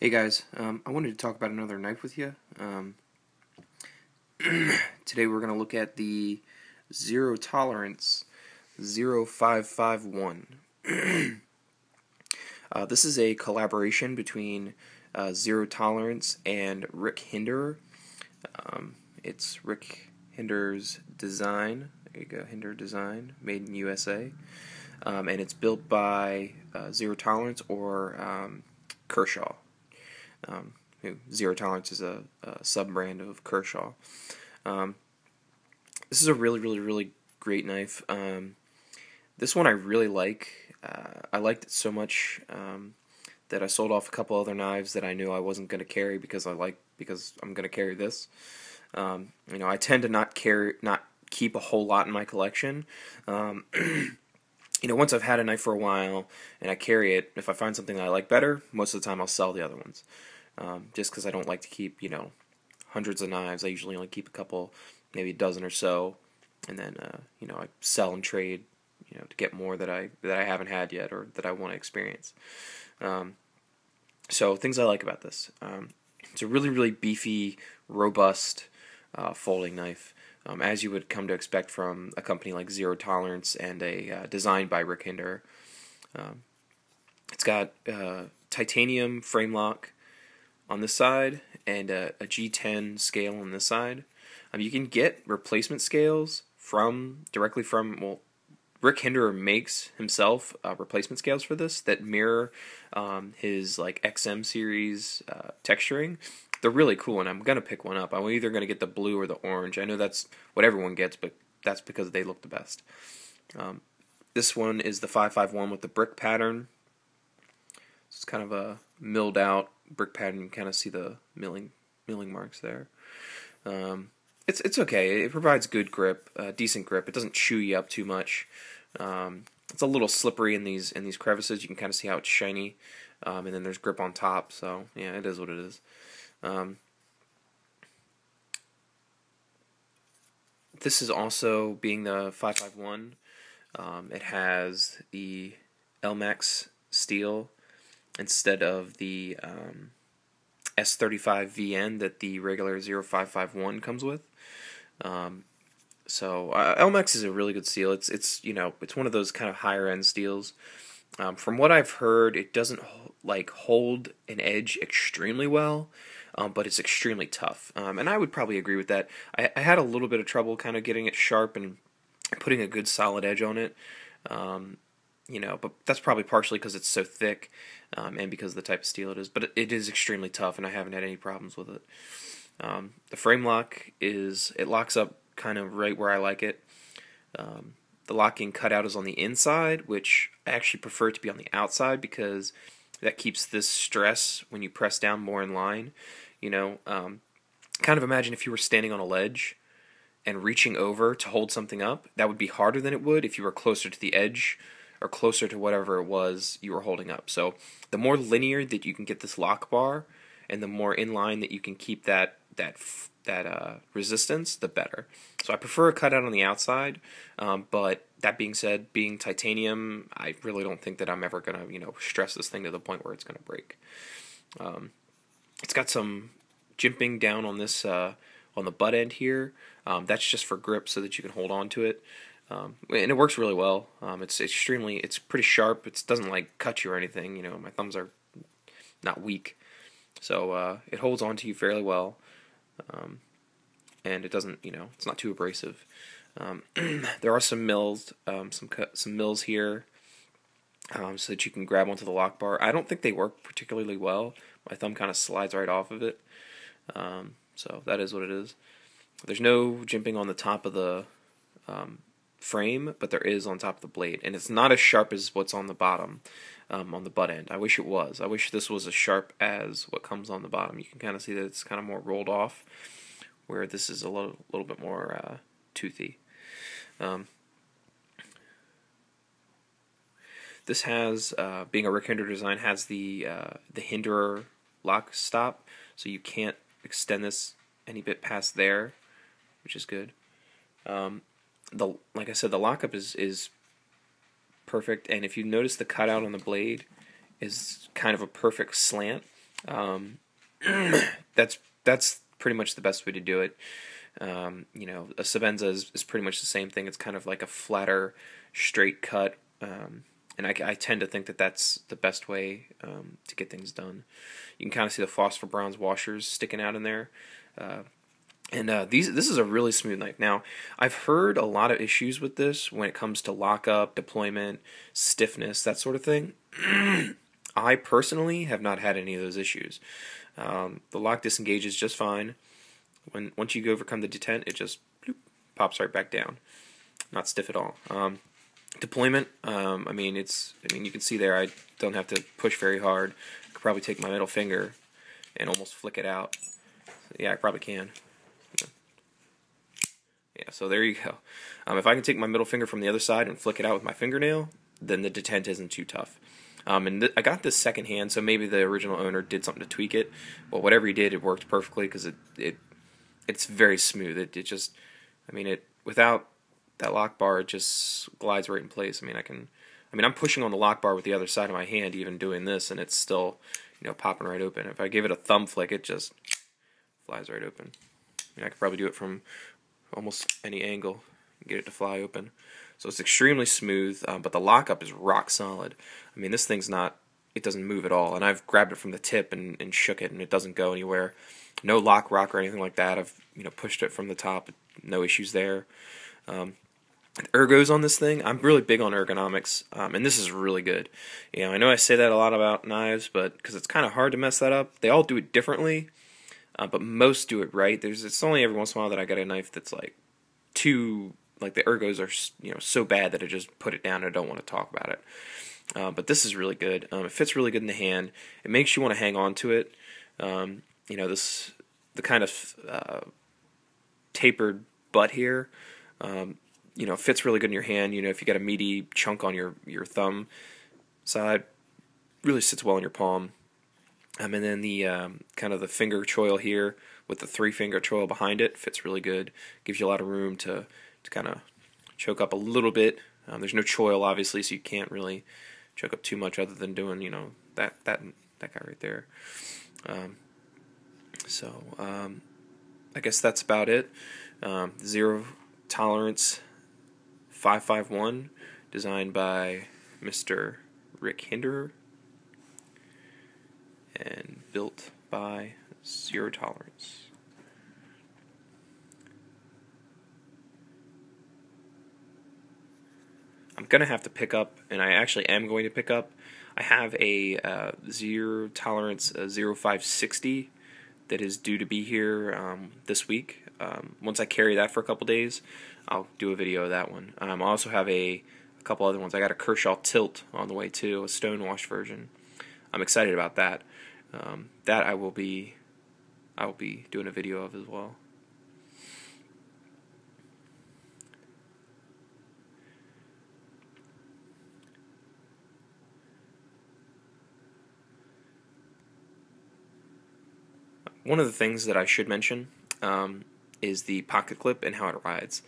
Hey guys, I wanted to talk about another knife with you. Today we're going to look at the Zero Tolerance 0551. This is a collaboration between Zero Tolerance and Rick Hinderer. It's Rick Hinderer's design. There you go, Hinderer Design, made in USA. And it's built by Zero Tolerance or Kershaw. Zero Tolerance is a sub-brand of Kershaw. This is a really great knife. This one I really like. I liked it so much that I sold off a couple other knives that I knew I wasn't going to carry because I'm going to carry this. I tend to not keep a whole lot in my collection. Once I've had a knife for a while and I carry it, if I find something I like better, most of the time I'll sell the other ones. Just because I don't like to keep, hundreds of knives. I usually only keep a couple, maybe a dozen or so, and then, I sell and trade, to get more that I haven't had yet or that I want to experience. So things I like about this. It's a really beefy, robust folding knife. As you would come to expect from a company like Zero Tolerance and a designed by Rick Hinderer. It's got titanium frame lock on this side and a G10 scale on this side. You can get replacement scales directly from Rick Hinderer makes himself replacement scales for this that mirror his XM series texturing. They're really cool, and I'm going to pick one up. I'm either going to get the blue or the orange. I know that's what everyone gets, but that's because they look the best. This one is the 551 with the brick pattern. It's kind of a milled out brick pattern. You can kind of see the milling marks there. It's okay. It provides good grip, decent grip. It doesn't chew you up too much. It's a little slippery in these crevices. You can kind of see how it's shiny, and then there's grip on top. So yeah, it is what it is. This is also, being the 551, it has the LMAX steel instead of the S35VN that the regular 0551 comes with. So LMAX is a really good steel. It's one of those kind of higher end steels. From what I've heard, it doesn't hold an edge extremely well, but it's extremely tough. And I would probably agree with that. I had a little bit of trouble kind of getting it sharp and putting a good solid edge on it. But that's probably partially because it's so thick, and because of the type of steel it is. But it is extremely tough, and I haven't had any problems with it. The frame lock it locks up kind of right where I like it. The locking cutout is on the inside, which I actually prefer it to be on the outside because that keeps this stress when you press down more in line. Kind of imagine if you were standing on a ledge and reaching over to hold something up. That would be harder than it would if you were closer to the edge or closer to whatever it was you were holding up. So the more linear that you can get this lock bar, and the more in line that you can keep that resistance, the better. So I prefer a cutout on the outside, but that being said, being titanium, I really don't think that I'm ever gonna stress this thing to the point where it's gonna break. It's got some jimping down on this on the butt end here. That's just for grip so that you can hold on to it. And it works really well. It's pretty sharp. It doesn't cut you or anything. My thumbs are not weak, so it holds on to you fairly well. And it doesn't, it's not too abrasive. There are some mills, some mills here, so that you can grab onto the lock bar. I don't think they work particularly well. My thumb kind of slides right off of it. So that is what it is. There's no jimping on the top of the frame, but there is on top of the blade, and it's not as sharp as what's on the bottom, on the butt end. I wish it was. I wish this was as sharp as what comes on the bottom. You can kind of see that it's kind of more rolled off, where this is a little bit more toothy. This has, being a Rick Hinderer design, has the Hinderer lock stop, so you can't extend this any bit past there, which is good. Like I said, the lockup is perfect, and if you notice, the cutout on the blade is kind of a perfect slant. That's pretty much the best way to do it. A Sabenza is pretty much the same thing. It's kind of like a flatter, straight cut, and I tend to think that that's the best way to get things done. You can kind of see the phosphor bronze washers sticking out in there. This is a really smooth knife. Now, I've heard a lot of issues with this when it comes to lockup, deployment, stiffness, that sort of thing. I personally have not had any of those issues. The lock disengages just fine. Once you overcome the detent, it just bloop, pops right back down. Not stiff at all. Deployment. You can see there. I don't have to push very hard. I could probably take my middle finger and almost flick it out. Yeah, I probably can. Yeah, so there you go. If I can take my middle finger from the other side and flick it out with my fingernail, then the detent isn't too tough. I got this secondhand, so maybe the original owner did something to tweak it. But whatever he did, it worked perfectly because it's very smooth. Without that lock bar, it just glides right in place. I'm pushing on the lock bar with the other side of my hand, even doing this, and it's still, popping right open. If I give it a thumb flick, it just flies right open. I could probably do it from almost any angle and get it to fly open. So it's extremely smooth, but the lockup is rock solid. This thing's not, it doesn't move at all. And I've grabbed it from the tip and shook it, and it doesn't go anywhere. No lock rock or anything like that. I've pushed it from the top, no issues there. Ergos on this thing, I'm really big on ergonomics, and this is really good. I know I say that a lot about knives, but because it's kind of hard to mess that up. They all do it differently, but most do it right. It's only every once in a while that I get a knife that's like too, like the ergos are so bad that I just put it down and I don't want to talk about it. But this is really good. It fits really good in the hand. It makes you want to hang on to it. The kind of tapered butt here, fits really good in your hand. If you got a meaty chunk on your thumb side, really sits well in your palm. And then the kind of the finger choil here with the 3-finger choil behind it fits really good. Gives you a lot of room to kind of choke up a little bit. There's no choil, obviously, so you can't really choke up too much other than doing, that guy right there. I guess that's about it. Zero Tolerance 551, designed by Mr. Rick Hinderer and built by Zero Tolerance. I'm going to have to pick up, and I actually am going to pick up, I have a Zero Tolerance 0560 that is due to be here this week. Once I carry that for a couple days, I'll do a video of that one. I also have a couple other ones. I got a Kershaw Tilt on the way too, a stonewashed version. I'm excited about that. That I will be doing a video of as well. One of the things that I should mention is the pocket clip and how it rides.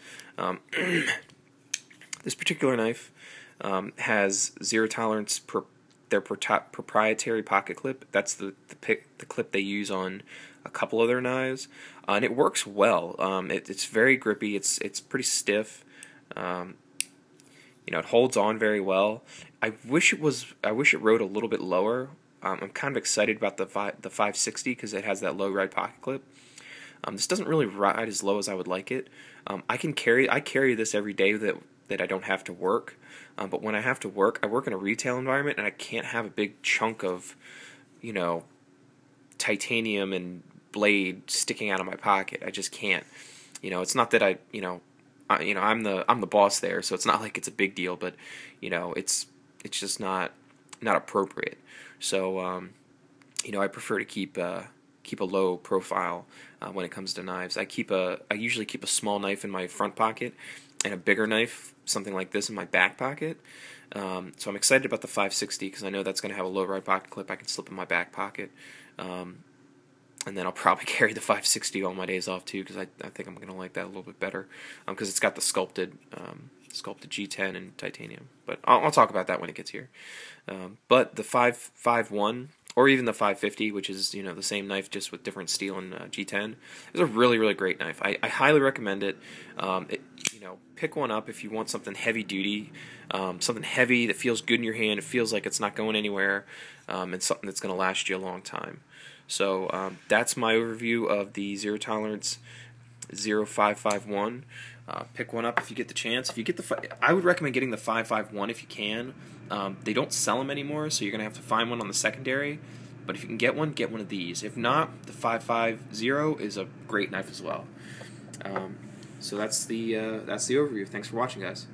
This particular knife has Zero Tolerance their proprietary pocket clip. That's the clip they use on a couple of their knives, and it works well. It's very grippy. It's pretty stiff. It holds on very well. I wish it rode a little bit lower. I'm kind of excited about the 560 because it has that low ride pocket clip. This doesn't really ride as low as I would like it. I carry this every day that I don't have to work. But when I have to work, I work in a retail environment, and I can't have a big chunk of, titanium and blade sticking out of my pocket. I just can't. It's not that I'm the boss there, so it's not like it's a big deal. But it's just not appropriate. So I prefer to keep a low profile when it comes to knives. I usually keep a small knife in my front pocket and a bigger knife, something like this, in my back pocket. So I'm excited about the 560 because I know that's going to have a low ride pocket clip I can slip in my back pocket. And then I'll probably carry the 560 all my days off too because I think I'm going to like that a little bit better because it's got the sculpted G10 and titanium. But I'll talk about that when it gets here. But the 551 or even the 550, which is the same knife just with different steel and G10. It's a really really great knife. I highly recommend it. Pick one up if you want something heavy duty, something heavy that feels good in your hand. It feels like it's not going anywhere, and something that's going to last you a long time. So that's my overview of the Zero Tolerance 0551. Pick one up if you get the chance. If you get I would recommend getting the 551 if you can. They don't sell them anymore, so you're gonna have to find one on the secondary. But if you can get one of these. If not, the 550 is a great knife as well. So that's the overview. Thanks for watching, guys.